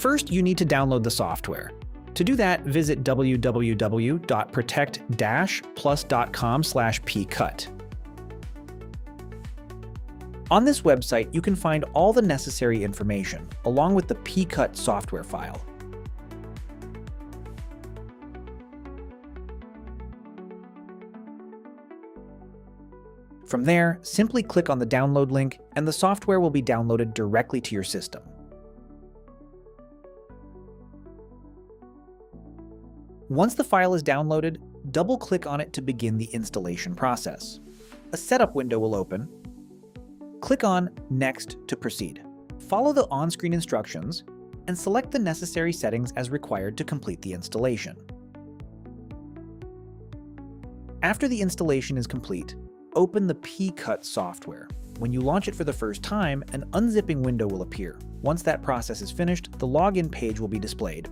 First, you need to download the software. To do that, visit www.protect-plus.com/PCUT. On this website, you can find all the necessary information, along with the PCUT software file. From there, simply click on the download link, and the software will be downloaded directly to your system. Once the file is downloaded, double-click on it to begin the installation process. A setup window will open. Click on Next to proceed. Follow the on-screen instructions and select the necessary settings as required to complete the installation. After the installation is complete, open the PCUT software. When you launch it for the first time, an unzipping window will appear. Once that process is finished, the login page will be displayed.